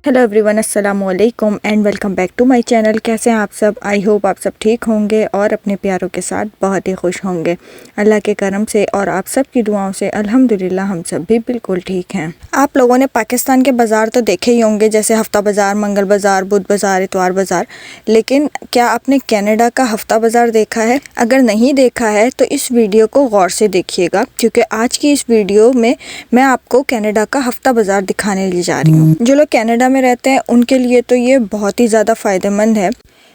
Hello everyone, अस्सलाम वालेकुम and welcome back to my channel. कैसे हैं आप सब? आई होप आप सब ठीक होंगे और अपने प्यारों के साथ बहुत ही खुश होंगे। अल्लाह के करम से और आप सब की दुआओं से अल्हम्दुलिल्लाह हम सब भी बिल्कुल ठीक हैं। आप लोगों ने पाकिस्तान के बाज़ार तो देखे ही होंगे, जैसे हफ्ता बाज़ार, मंगल बाज़ार, बुध बाज़ार, इतवार बाज़ार। लेकिन क्या आपने कनाडा का हफ्ता बाज़ार देखा है? अगर नहीं देखा है तो इस वीडियो को गौर से देखिएगा, क्योंकि आज की इस वीडियो में मैं आपको कनाडा का हफ्ता बाज़ार दिखाने ले जा रही हूँ। जो लोग कनाडा में रहते हैं उनके लिए तो ये बहुत ही ज़्यादा फ़ायदेमंद है,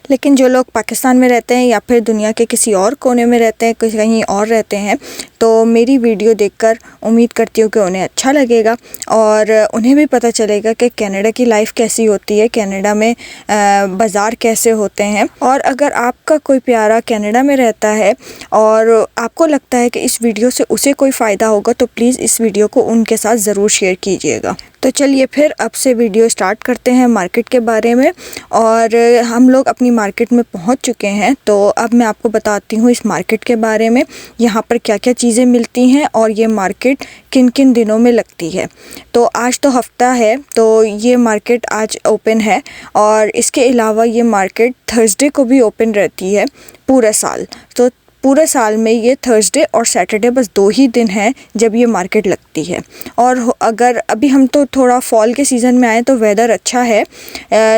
लेकिन जो लोग पाकिस्तान में रहते हैं या फिर दुनिया के किसी और कोने में रहते हैं, कहीं और रहते हैं, तो मेरी वीडियो देखकर उम्मीद करती हूँ कि उन्हें अच्छा लगेगा और उन्हें भी पता चलेगा कि कनाडा की लाइफ कैसी होती है, कनाडा में बाज़ार कैसे होते हैं। और अगर आपका कोई प्यारा कनाडा में रहता है और आपको लगता है कि इस वीडियो से उसे कोई फ़ायदा होगा, तो प्लीज़ इस वीडियो को उनके साथ ज़रूर शेयर कीजिएगा। तो चलिए फिर अब से वीडियो स्टार्ट करते हैं मार्केट के बारे में। और हम लोग अपनी मार्केट में पहुंच चुके हैं, तो अब मैं आपको बताती हूँ इस मार्केट के बारे में, यहाँ पर क्या क्या चीज़ें मिलती हैं और ये मार्केट किन किन दिनों में लगती है। तो आज तो हफ्ता है, तो ये मार्केट आज ओपन है और इसके अलावा ये मार्केट थर्सडे को भी ओपन रहती है पूरा साल। तो पूरे साल में ये थर्सडे और सैटरडे बस 2 ही दिन हैं जब ये मार्केट लगती है। और अगर अभी हम तो थोड़ा फॉल के सीज़न में आए तो वेदर अच्छा है,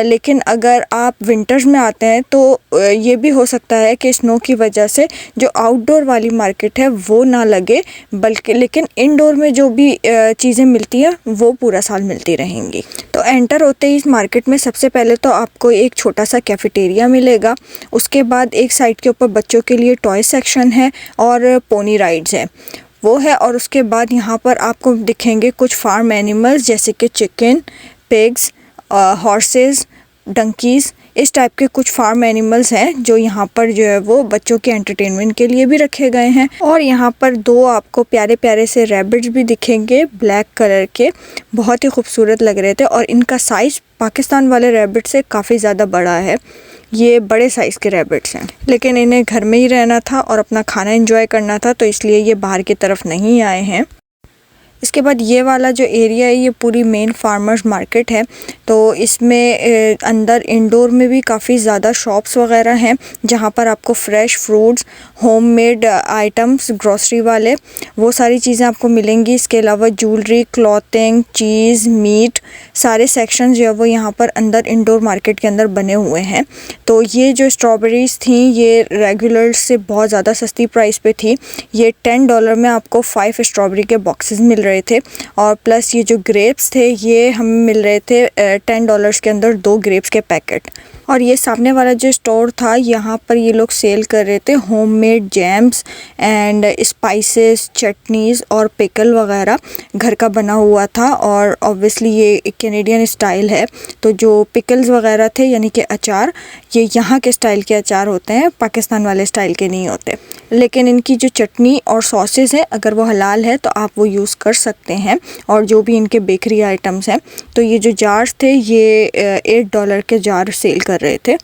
लेकिन अगर आप विंटर्स में आते हैं तो ये भी हो सकता है कि स्नो की वजह से जो आउटडोर वाली मार्केट है वो ना लगे, बल्कि लेकिन इनडोर में जो भी चीज़ें मिलती हैं वो पूरा साल मिलती रहेंगी। तो एंटर होते ही इस मार्केट में सबसे पहले तो आपको एक छोटा सा कैफेटेरिया मिलेगा। उसके बाद एक साइड के ऊपर बच्चों के लिए टॉय सेक्शन है और पोनी राइड्स है वो है। और उसके बाद यहाँ पर आपको दिखेंगे कुछ फार्म एनिमल्स, जैसे कि चिकन, पिग्स, हॉर्सेस, डंकीज़, इस टाइप के कुछ फार्म एनिमल्स हैं जो यहाँ पर जो है वो बच्चों के एंटरटेनमेंट के लिए भी रखे गए हैं। और यहाँ पर 2 आपको प्यारे प्यारे से रैबिट्स भी दिखेंगे, ब्लैक कलर के, बहुत ही खूबसूरत लग रहे थे। और इनका साइज़ पाकिस्तान वाले रैबिट से काफ़ी ज़्यादा बड़ा है। ये बड़े साइज़ के रैबिट्स हैं, लेकिन इन्हें घर में ही रहना था और अपना खाना एंजॉय करना था, तो इसलिए ये बाहर की तरफ नहीं आए हैं। इसके बाद ये वाला जो एरिया है ये पूरी मेन फार्मर्स मार्केट है। तो इसमें अंदर इंडोर में भी काफ़ी ज़्यादा शॉप्स वगैरह हैं जहाँ पर आपको fresh fruits, homemade items, grocery वाले वो सारी चीज़ें आपको मिलेंगी। इसके अलावा ज्वेलरी, क्लॉथिंग, चीज़, मीट, सारे सेक्शन जो है वो यहाँ पर अंदर इंडोर मार्केट के अंदर बने हुए हैं। तो ये जो स्ट्रॉबेरीज़ थी ये रेगुलर से बहुत ज़्यादा सस्ती प्राइस पे थी। ये $10 में आपको 5 स्ट्रॉबेरी के बॉक्सेस मिल रहे थे। और प्लस ये जो ग्रेप्स थे ये हमें मिल रहे थे $10 के अंदर 2 ग्रेप्स के पैकेट। और ये सामने वाला जो स्टोर था यहाँ पर ये लोग सेल कर रहे थे homemade jams and spices, chutneys और पिकल वगैरह घर का बना हुआ था। और ऑब्वियसली ये कैनेडियन स्टाइल है, तो जो पिकल्स वगैरह थे यानी कि अचार, ये यहाँ के स्टाइल के अचार होते हैं, पाकिस्तान वाले स्टाइल के नहीं होते। लेकिन इनकी जो चटनी और सॉसेस हैं अगर वो हलाल है तो आप वो यूज़ कर सकते हैं। और जो भी इनके बेकरी आइटम्स हैं, तो ये जो जार्स थे ये $8 के जार सेल कर रहे थे।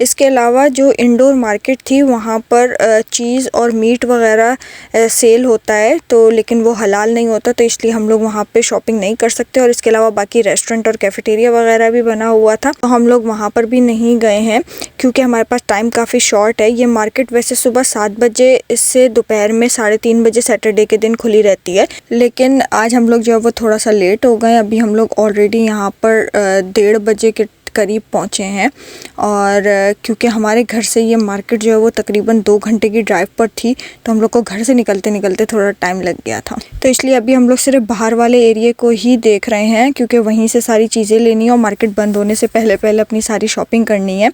इसके अलावा जो इंडोर मार्केट थी वहाँ पर चीज़ और मीट वगैरह सेल होता है, तो लेकिन वो हलाल नहीं होता, तो इसलिए हम लोग वहाँ पे शॉपिंग नहीं कर सकते। और इसके अलावा बाकी रेस्टोरेंट और कैफेटेरिया वगैरह भी बना हुआ था, तो हम लोग वहाँ पर भी नहीं गए हैं क्योंकि हमारे पास टाइम काफ़ी शॉर्ट है। ये मार्केट वैसे सुबह 7 बजे से दोपहर में 3:30 बजे सैटरडे के दिन खुली रहती है, लेकिन आज हम लोग जो है वो थोड़ा सा लेट हो गए। अभी हम लोग ऑलरेडी यहाँ पर 1:30 बजे के करीब पहुँचे हैं। और क्योंकि हमारे घर से ये मार्केट जो है वो तकरीबन 2 घंटे की ड्राइव पर थी, तो हम लोग को घर से निकलते निकलते थोड़ा टाइम लग गया था। तो इसलिए अभी हम लोग सिर्फ बाहर वाले एरिया को ही देख रहे हैं, क्योंकि वहीं से सारी चीज़ें लेनी है और मार्केट बंद होने से पहले पहले अपनी सारी शॉपिंग करनी है।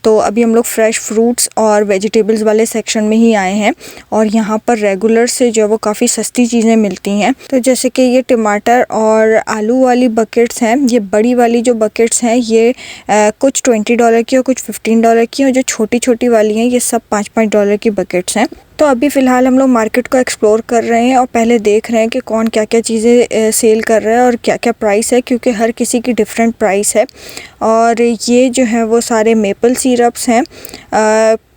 तो अभी हम लोग फ्रेश फ्रूट्स और वेजिटेबल्स वाले सेक्शन में ही आए हैं और यहाँ पर रेगुलर से जो है वो काफ़ी सस्ती चीज़ें मिलती हैं। तो जैसे कि ये टमाटर और आलू वाली बकेट्स हैं, ये बड़ी वाली जो बकेट्स हैं ये कुछ $20 की और कुछ $15 की, और जो छोटी छोटी वाली हैं ये सब $5 की बकेट्स हैं। तो अभी फ़िलहाल हम लोग मार्केट को एक्सप्लोर कर रहे हैं और पहले देख रहे हैं कि कौन क्या क्या चीज़ें सेल कर रहा है और क्या क्या प्राइस है, क्योंकि हर किसी की डिफरेंट प्राइस है। और ये जो है वो सारे मेपल सिरप्स हैं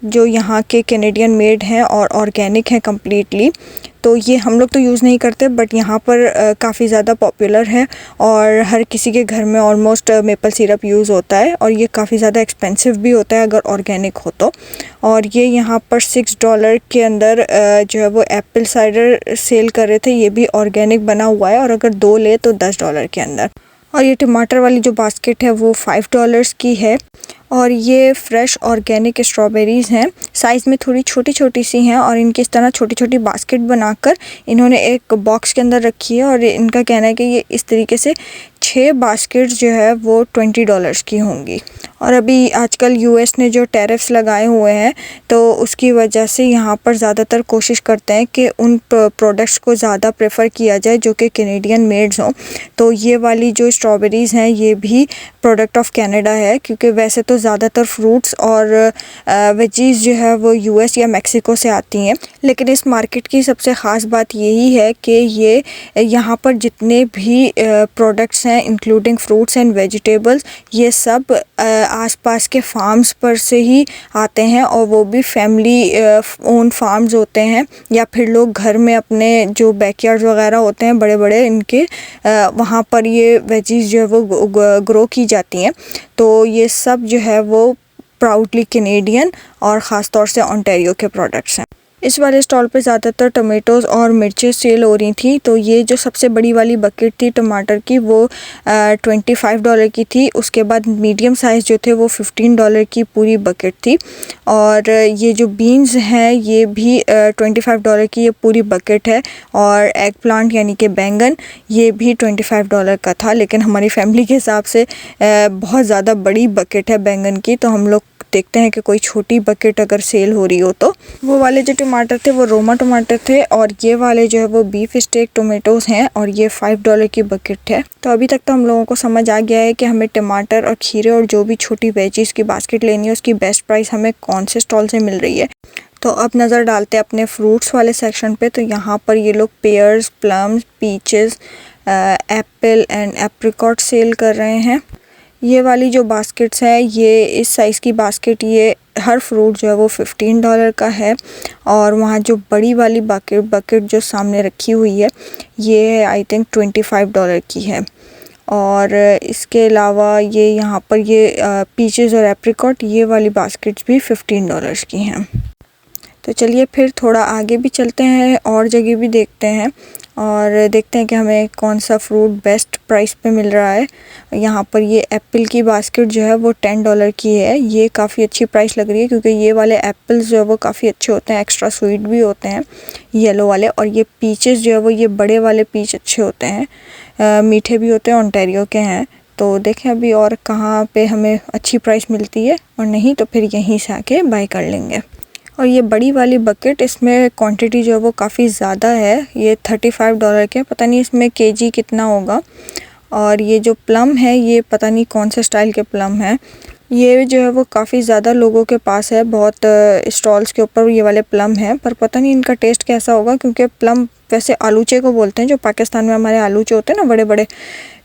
जो यहाँ के कैनेडियन मेड हैं और ऑर्गेनिक हैं कम्प्लीटली। तो ये हम लोग तो यूज़ नहीं करते, बट यहाँ पर काफ़ी ज़्यादा पॉपुलर है और हर किसी के घर में ऑलमोस्ट मेपल सिरप यूज़ होता है। और ये काफ़ी ज़्यादा एक्सपेंसिव भी होता है अगर ऑर्गेनिक हो तो। और ये यहाँ पर $6 के अंदर जो है वो एप्पल साइडर सेल कर रहे थे। ये भी ऑर्गेनिक बना हुआ है और अगर 2 ले तो $10 के अंदर। और ये टमाटर वाली जो बास्केट है वो $5 की है। और ये फ्रेश ऑर्गेनिक स्ट्रॉबेरीज़ हैं, साइज़ में थोड़ी छोटी छोटी सी हैं और इनकी इस तरह छोटी छोटी बास्केट बनाकर इन्होंने एक बॉक्स के अंदर रखी है। और इनका कहना है कि ये इस तरीके से 6 बास्केट जो है वो $20 की होंगी। और अभी आजकल यूएस ने जो टैरिफ्स लगाए हुए हैं तो उसकी वजह से यहाँ पर ज़्यादातर कोशिश करते हैं कि उन प्रोडक्ट्स को ज़्यादा प्रेफर किया जाए जो कि कैनेडियन मेड्स हों। तो ये वाली जो स्ट्रॉबेरीज़ हैं ये भी प्रोडक्ट ऑफ कनाडा है, क्योंकि वैसे तो ज़्यादातर फ्रूट्स और वेजीज़ जो है वो यूएस या मेक्सिको से आती हैं। लेकिन इस मार्केट की सबसे ख़ास बात यही है कि ये यहाँ पर जितने भी प्रोडक्ट्स हैं इंक्लूडिंग फ्रूट्स एंड वेजिटेबल्स, ये सब आसपास के फार्म्स पर से ही आते हैं और वो भी फैमिली ओन फार्म्स होते हैं, या फिर लोग घर में अपने जो बैकयार्ड्स वगैरह होते हैं बड़े बड़े इनके वहाँ पर ये वेजीज़ जो है वो ग्रो की जाती हैं। तो ये सब जो है वो प्राउडली कैनेडियन और ख़ास तौर से ओंटारियो के प्रोडक्ट्स हैं। इस वाले स्टॉल पे ज़्यादातर टमेटोज़ और मिर्चें सेल हो रही थी। तो ये जो सबसे बड़ी वाली बकेट थी टमाटर की वो $25 की थी। उसके बाद मीडियम साइज़ जो थे वो $15 की पूरी बकेट थी। और ये जो बीन्स हैं ये भी $25 की ये पूरी बकेट है। और एग प्लांट यानी कि बैंगन ये भी $25 का था, लेकिन हमारी फैमिली के हिसाब से बहुत ज़्यादा बड़ी बकेट है बैंगन की, तो हम लोग देखते हैं कि कोई छोटी बकेट अगर सेल हो रही हो तो। वो वाले जो टमाटर थे वो रोमा टमाटर थे और ये वाले जो है वो बीफ स्टेक टोमेटोज़ हैं और ये $5 की बकेट है। तो अभी तक तो हम लोगों को समझ आ गया है कि हमें टमाटर और खीरे और जो भी छोटी वेजीज़ की बास्केट लेनी है उसकी बेस्ट प्राइस हमें कौन से स्टॉल से मिल रही है। तो अब नज़र डालते हैं अपने फ्रूट्स वाले सेक्शन पे। तो यहाँ पर ये लोग pears, plums, peaches, apple and apricot sell कर रहे हैं। ये वाली जो बास्केट्स है ये इस साइज़ की बास्केट, ये हर फ्रूट जो है वो $15 का है। और वहाँ जो बड़ी वाली बकेट जो सामने रखी हुई है ये आई थिंक $25 की है। और इसके अलावा ये यहाँ पर ये पीचेस और एप्रिकॉट ये वाली बास्केट्स भी $15 की हैं। तो चलिए फिर थोड़ा आगे भी चलते हैं और जगह भी देखते हैं और देखते हैं कि हमें कौन सा फ्रूट बेस्ट प्राइस पे मिल रहा है। यहाँ पर ये एप्पल की बास्केट जो है वो $10 की है। ये काफ़ी अच्छी प्राइस लग रही है क्योंकि ये वाले एप्पल्स जो है वो काफ़ी अच्छे होते हैं, एक्स्ट्रा स्वीट भी होते हैं येलो वाले। और ये पीचेस जो है वो ये बड़े वाले पीच अच्छे होते हैं, मीठे भी होते हैं, ओंटारियो के हैं। तो देखें अभी और कहाँ पे हमें अच्छी प्राइस मिलती है, और नहीं तो फिर यहीं से आके बाय कर लेंगे। और ये बड़ी वाली बकेट, इसमें क्वांटिटी जो है वो काफ़ी ज़्यादा है, ये $35 के, पता नहीं इसमें केजी कितना होगा। और ये जो प्लम है ये पता नहीं कौन से स्टाइल के प्लम है, ये जो है वो काफ़ी ज़्यादा लोगों के पास है, बहुत स्टॉल्स के ऊपर ये वाले प्लम हैं, पर पता नहीं इनका टेस्ट कैसा होगा क्योंकि प्लम वैसे आलूचे को बोलते हैं, जो पाकिस्तान में हमारे आलूचे होते हैं ना बड़े बड़े,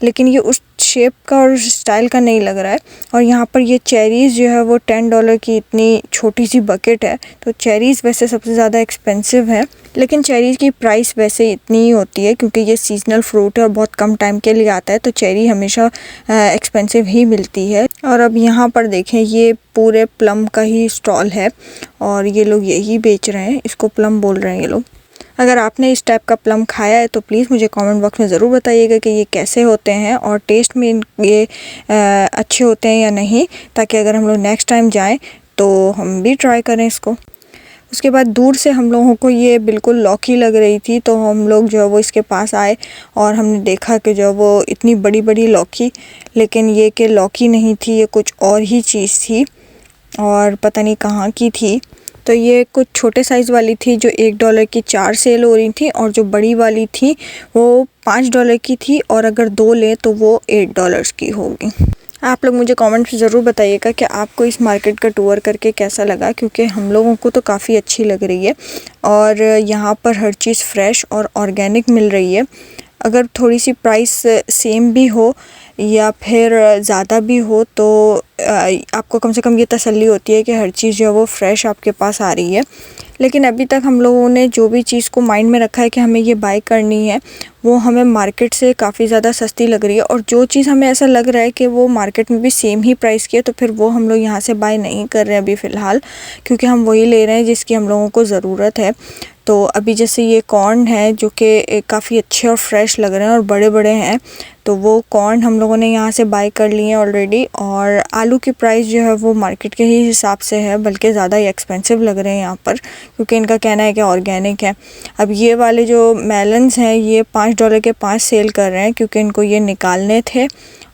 लेकिन ये उस शेप का और स्टाइल का नहीं लग रहा है। और यहाँ पर ये चेरीज़ जो है वो $10 की इतनी छोटी सी बकेट है। तो चेरीज़ वैसे सबसे ज़्यादा एक्सपेंसिव है, लेकिन चेरीज़ की प्राइस वैसे इतनी ही होती है क्योंकि ये सीजनल फ्रूट है और बहुत कम टाइम के लिए आता है, तो चेरी हमेशा एक्सपेंसिव ही मिलती है। और अब यहाँ पर देखें ये पूरे प्लम का ही स्टॉल है और ये लोग यही बेच रहे हैं, इसको प्लम बोल रहे हैं ये लोग। अगर आपने इस टाइप का प्लम खाया है तो प्लीज़ मुझे कमेंट बॉक्स में ज़रूर बताइएगा कि ये कैसे होते हैं और टेस्ट में ये अच्छे होते हैं या नहीं, ताकि अगर हम लोग नेक्स्ट टाइम जाएं तो हम भी ट्राई करें इसको। उसके बाद दूर से हम लोगों को ये बिल्कुल लौकी लग रही थी, तो हम लोग जो है वो इसके पास आए और हमने देखा कि जो है वो इतनी बड़ी बड़ी लौकी, लेकिन ये कि लौकी नहीं थी, ये कुछ और ही चीज़ थी और पता नहीं कहाँ की थी। तो ये कुछ छोटे साइज़ वाली थी जो $1 की 4 सेल हो रही थी, और जो बड़ी वाली थी वो $5 की थी, और अगर 2 लें तो वो $8 की होगी। आप लोग मुझे कमेंट में ज़रूर बताइएगा कि आपको इस मार्केट का टूर करके कैसा लगा, क्योंकि हम लोगों को तो काफ़ी अच्छी लग रही है और यहाँ पर हर चीज़ फ्रेश और ऑर्गेनिक मिल रही है। अगर थोड़ी सी प्राइस सेम भी हो या फिर ज़्यादा भी हो तो आपको कम से कम ये तसल्ली होती है कि हर चीज़ जो है वो फ्रेश आपके पास आ रही है। लेकिन अभी तक हम लोगों ने जो भी चीज़ को माइंड में रखा है कि हमें ये बाय करनी है, वो हमें मार्केट से काफ़ी ज़्यादा सस्ती लग रही है, और जो चीज़ हमें ऐसा लग रहा है कि वो मार्केट में भी सेम ही प्राइस की है तो फिर वो हम लोग यहाँ से बाय नहीं कर रहे हैं अभी फ़िलहाल, क्योंकि हम वही ले रहे हैं जिसकी हम लोगों को ज़रूरत है। तो अभी जैसे ये कॉर्न है जो कि काफ़ी अच्छे और फ्रेश लग रहे हैं और बड़े बड़े हैं, तो वो कॉर्न हम लोगों ने यहाँ से बाय कर लिए हैं ऑलरेडी। और आलू की प्राइस जो है वो मार्केट के ही हिसाब से है, बल्कि ज़्यादा ही एक्सपेंसिव लग रहे हैं यहाँ पर, क्योंकि इनका कहना है कि ऑर्गेनिक है। अब ये वाले जो मेलन्स हैं ये $5 के 5 सेल कर रहे हैं, क्योंकि इनको ये निकालने थे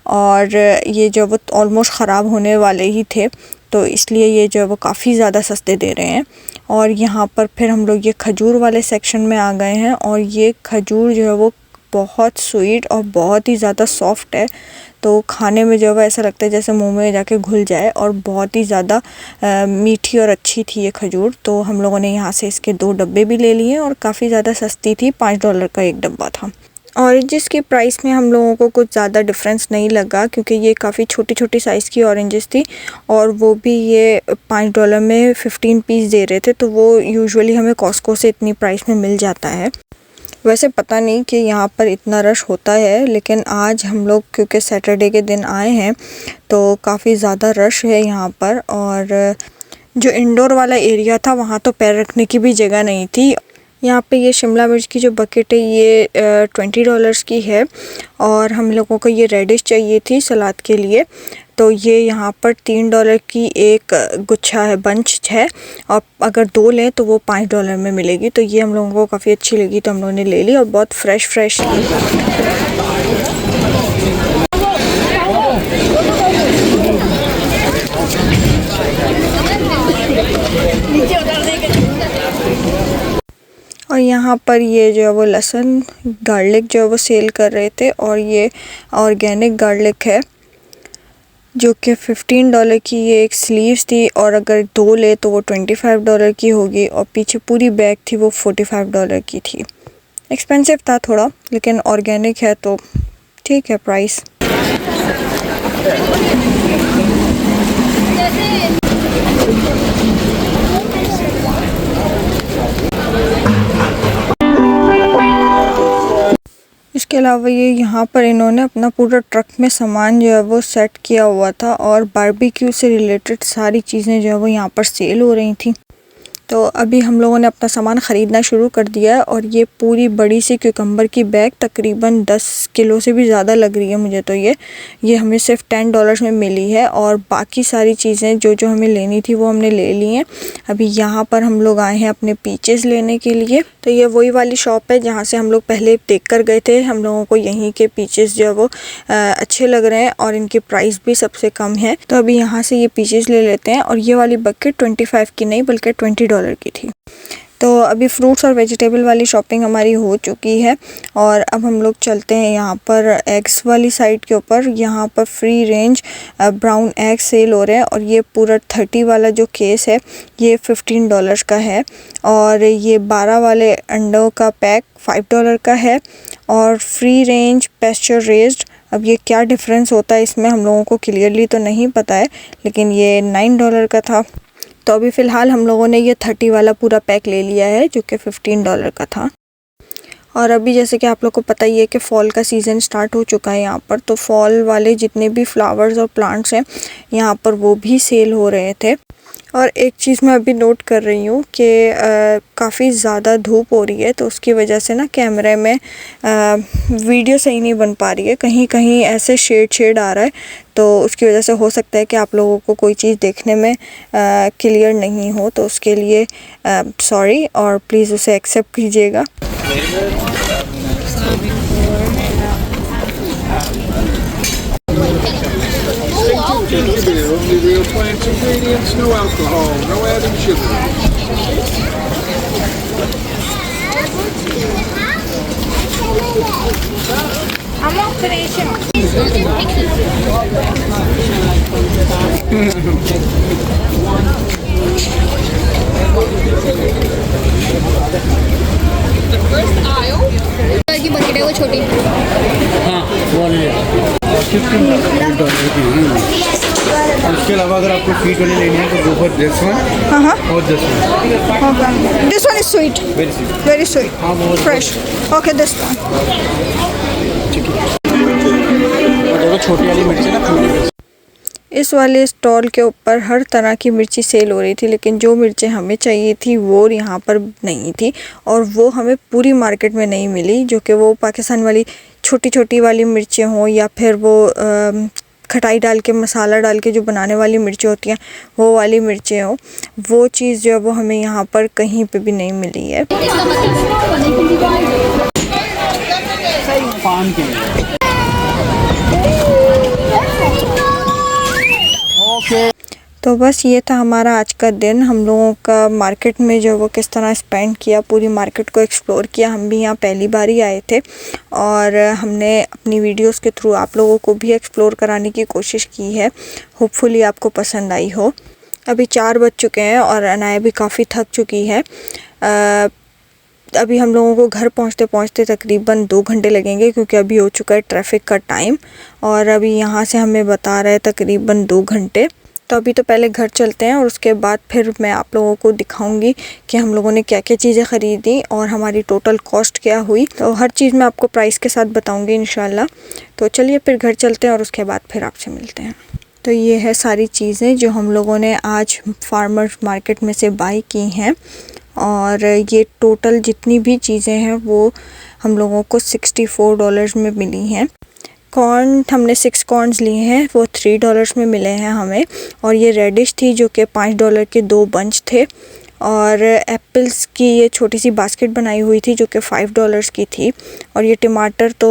और ये जो वो ऑलमोस्ट ख़राब होने वाले ही थे, तो इसलिए ये जो है वो काफ़ी ज़्यादा सस्ते दे रहे हैं। और यहाँ पर फिर हम लोग ये खजूर वाले सेक्शन में आ गए हैं, और ये खजूर जो है वो बहुत स्वीट और बहुत ही ज़्यादा सॉफ्ट है, तो खाने में जो है वो ऐसा लगता है जैसे मुंह में जाके घुल जाए, और बहुत ही ज़्यादा मीठी और अच्छी थी ये खजूर। तो हम लोगों ने यहाँ से इसके 2 डब्बे भी ले लिए और काफ़ी ज़्यादा सस्ती थी, $5 का एक डब्बा था। ऑरेंजेस की प्राइस में हम लोगों को कुछ ज़्यादा डिफरेंस नहीं लगा, क्योंकि ये काफ़ी छोटी छोटी साइज़ की ऑरेंजेस थी, और वो भी ये $5 में 15 पीस दे रहे थे, तो वो यूजुअली हमें कॉस्को से इतनी प्राइस में मिल जाता है। वैसे पता नहीं कि यहाँ पर इतना रश होता है, लेकिन आज हम लोग क्योंकि सैटरडे के दिन आए हैं तो काफ़ी ज़्यादा रश है यहाँ पर। और जो इंडोर वाला एरिया था वहाँ तो पैर रखने की भी जगह नहीं थी। यहाँ पे ये शिमला मिर्च की जो बकेट है ये $20 की है, और हम लोगों को ये रेडिश चाहिए थी सलाद के लिए, तो ये यहाँ पर $3 की एक गुच्छा है, बंच है, और अगर 2 लें तो वो $5 में मिलेगी। तो ये हम लोगों को काफ़ी अच्छी लगी तो हम लोगों ने ले ली, और बहुत फ्रेश थी। और यहाँ पर ये जो है वो लहसुन गार्लिक जो है वो सेल कर रहे थे, और ये ऑर्गेनिक गार्लिक है जो कि $15 की ये एक स्लीव्स थी, और अगर 2 ले तो वो $25 की होगी, और पीछे पूरी बैग थी वो $45 की थी। एक्सपेंसिव था थोड़ा, लेकिन ऑर्गेनिक है तो ठीक है प्राइस। इसके अलावा ये यहाँ पर इन्होंने अपना पूरा ट्रक में सामान जो है वो सेट किया हुआ था, और बारबेक्यू से रिलेटेड सारी चीज़ें जो है वो यहाँ पर सेल हो रही थी। तो अभी हम लोगों ने अपना सामान ख़रीदना शुरू कर दिया है, और ये पूरी बड़ी सी क्यूकम्बर की बैग तकरीबन 10 किलो से भी ज़्यादा लग रही है मुझे, तो ये हमें सिर्फ $10 में मिली है, और बाकी सारी चीज़ें जो हमें लेनी थी वो हमने ले ली हैं। अभी यहाँ पर हम लोग आए हैं अपने पीचेस लेने के लिए, तो ये वही वाली शॉप है जहाँ से हम लोग पहले देख कर गए थे। हम लोगों को यहीं के पीचेस जो है वो अच्छे लग रहे हैं, और इनकी प्राइस भी सबसे कम है, तो अभी यहाँ से ये पीचेस ले लेते हैं। और ये वाली बकेट 25 की नहीं बल्कि $20 की थी। तो अभी फ्रूट्स और वेजिटेबल वाली शॉपिंग हमारी हो चुकी है, और अब हम लोग चलते हैं यहाँ पर एग्स वाली साइड के ऊपर। यहाँ पर free range brown egg sell हो रहे हैं, और ये पूरा 30 वाला जो केस है ये $15 का है, और ये 12 वाले अंडों का पैक $5 का है, और फ्री रेंज पेस्चर रेज्ड। अब ये क्या डिफरेंस होता है इसमें हम लोगों को क्लियरली तो नहीं पता है, लेकिन ये $9 का था। तो अभी फ़िलहाल हम लोगों ने ये 30 वाला पूरा पैक ले लिया है जो कि $15 का था। और अभी जैसे कि आप लोग को पता ही है कि फ़ॉल का सीज़न स्टार्ट हो चुका है यहाँ पर, तो फॉल वाले जितने भी फ्लावर्स और प्लांट्स हैं यहाँ पर वो भी सेल हो रहे थे। और एक चीज़ मैं अभी नोट कर रही हूँ कि काफ़ी ज़्यादा धूप हो रही है, तो उसकी वजह से ना कैमरे में वीडियो सही नहीं बन पा रही है, कहीं कहीं ऐसे शेड आ रहा है, तो उसकी वजह से हो सकता है कि आप लोगों को कोई चीज़ देखने में क्लियर नहीं हो, तो उसके लिए सॉरी, और प्लीज़ उसे एक्सेप्ट कीजिएगा। Only real plant ingredients, no alcohol, no added sugar. I'm on creation. The first aisle. की बकेट है वो छोटी। हाँ वो ले $15 की हैं। उसके अलावा अगर आपको स्वीट वाली लेनी है तो गो फॉर दिस वन हाँ और this one. okay, this one is sweet, very sweet. very sweet, हाँ वो fresh. Okay, this one. और देखो छोटी वाली मिर्ची ना पूरी। इस वाले स्टॉल के ऊपर हर तरह की मिर्ची सेल हो रही थी, लेकिन जो मिर्चें हमें चाहिए थी वो यहाँ पर नहीं थी और वो हमें पूरी मार्केट में नहीं मिली, जो कि वो पाकिस्तान वाली छोटी छोटी वाली मिर्चें हों या फिर वो खटाई डाल के मसाला डाल के जो बनाने वाली मिर्चें होती हैं वो वाली मिर्चें हों, वो चीज़ जो है वो हमें यहाँ पर कहीं पे भी नहीं मिली है। पान के लिए तो बस ये था हमारा आज का दिन। हम लोगों का मार्केट में जो वो किस तरह स्पेंड किया, पूरी मार्केट को एक्सप्लोर किया। हम भी यहाँ पहली बार ही आए थे और हमने अपनी वीडियोस के थ्रू आप लोगों को भी एक्सप्लोर कराने की कोशिश की है। होपफुली आपको पसंद आई हो। अभी 4 बज चुके हैं और अनाया भी काफ़ी थक चुकी है। अभी हम लोगों को घर पहुँचते पहुँचते तकरीबन 2 घंटे लगेंगे, क्योंकि अभी हो चुका है ट्रैफिक का टाइम और अभी यहाँ से हमें बता रहा है तकरीबन 2 घंटे। तो अभी तो पहले घर चलते हैं और उसके बाद फिर मैं आप लोगों को दिखाऊंगी कि हम लोगों ने क्या क्या चीज़ें ख़रीदी और हमारी टोटल कॉस्ट क्या हुई। तो हर चीज़ मैं आपको प्राइस के साथ बताऊंगी इंशाल्लाह। तो चलिए फिर घर चलते हैं और उसके बाद फिर आपसे मिलते हैं। तो ये है सारी चीज़ें जो हम लोगों ने आज फार्मर्स मार्केट में से बाई की हैं और ये टोटल जितनी भी चीज़ें हैं वो हम लोगों को $64 में मिली हैं। कॉर्न हमने 6 कॉर्न्स लिए हैं, वो $3 में मिले हैं हमें। और ये रेडिश थी जो कि $5 के 2 बंच थे। और एप्पल्स की ये छोटी सी बास्केट बनाई हुई थी जो कि $5 की थी। और ये टमाटर तो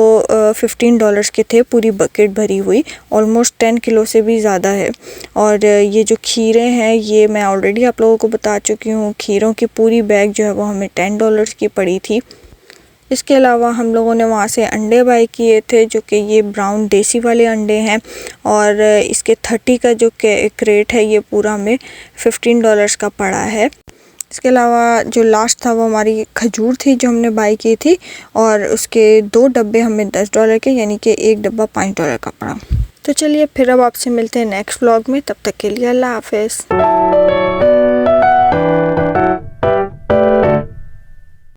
$15 के थे, पूरी बकेट भरी हुई, ऑलमोस्ट 10 किलो से भी ज़्यादा है। और ये जो खीरे हैं ये मैं ऑलरेडी आप लोगों को बता चुकी हूँ। खीरों की पूरी बैग जो है वो हमें $10 की पड़ी थी। इसके अलावा हम लोगों ने वहाँ से अंडे बाई किए थे जो कि ये ब्राउन देसी वाले अंडे हैं और इसके 30 का जो क्रेट है ये पूरा हमें $15 का पड़ा है। इसके अलावा जो लास्ट था वो हमारी खजूर थी जो हमने बाई की थी और उसके 2 डब्बे हमें $10 के, यानी कि एक डब्बा $5 का पड़ा। तो चलिए फिर अब आपसे मिलते हैं नेक्स्ट व्लॉग में। तब तक के लिए अल्लाह हाफ़िज़।